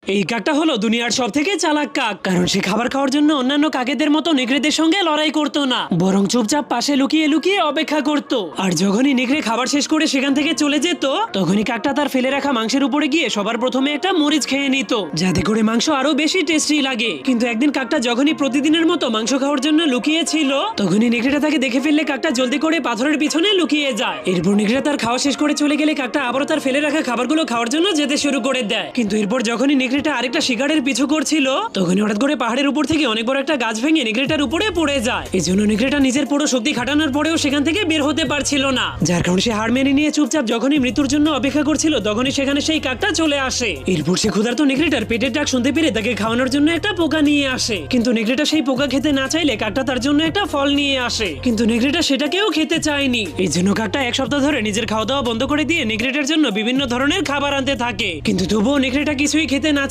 এই কাকটা হলো দুনিয়ার সব থেকে চালাক কাক, কারণ সে খাবার খাওয়ার জন্য অন্যান্য কাকেদের মতো নেকড়েদের সঙ্গে লড়াই করতো না, বরং চুপচাপ পাশে লুকিয়ে লুকিয়ে অপেক্ষা করত। আর যখনই নেকড়ে খাবার শেষ করে সেখান থেকে চলে যেত, তখনই কাকটা তার ফেলে রাখা মাংসের উপরে গিয়ে সবার প্রথমে একটা মরিচ খেয়ে নিত, যাতে করে মাংস আরো বেশি টেস্টি লাগে। কিন্তু একদিন কাকটা যখনই প্রতিদিনের মতো মাংস খাওয়ার জন্য লুকিয়ে ছিল, তখনই নেকড়েটা তাকে দেখে ফেললে কাকটা জলদি করে পাথরের পিছনে লুকিয়ে যায়। এরপর নেকড়েটা তার খাওয়া শেষ করে চলে গেলে কাকটা আবারও তার ফেলে রাখা খাবারগুলো খাওয়ার জন্য যেতে শুরু করে দেয়। কিন্তু এরপর যখনই নেকড়েটা আরেকটা শিকারের পিছু করছিল, তখনই হঠাৎ করে পাহাড়ের উপর থেকে অনেক বড় একটা গাছ ভেঙে নেকড়েটার উপরে পড়ে যায়। এই জন্য নেকড়েটা নিজের পুরো শক্তি খাটানোর পরেও সেখান থেকে বের হতে পারছিল না, যার কারণে সে হাড় মেনে নিয়ে চুপচাপ যখনই মৃত্যুর জন্য অপেক্ষা করছিল, তখনই সেখানে সেই কাকটা চলে আসে। এরপর সে ক্ষুধার্ত নেকড়েটার পেটের ডাক শুনতে পেরে তাকে খাওয়ানোর জন্য একটা পোকা নিয়ে আসে। কিন্তু নেকড়েটা সেই পোকা খেতে না চাইলে কাকটা তার জন্য একটা ফল নিয়ে আসে, কিন্তু নেকড়েটা সেটাকেও খেতে চায়নি। এই জন্য কাকটা এক সপ্তাহ ধরে নিজের খাওয়া দাওয়া বন্ধ করে দিয়ে নেকড়েটার জন্য বিভিন্ন ধরনের খাবার আনতে থাকে। কিন্তু তবুও নেকড়েটা কিছুই খেতে না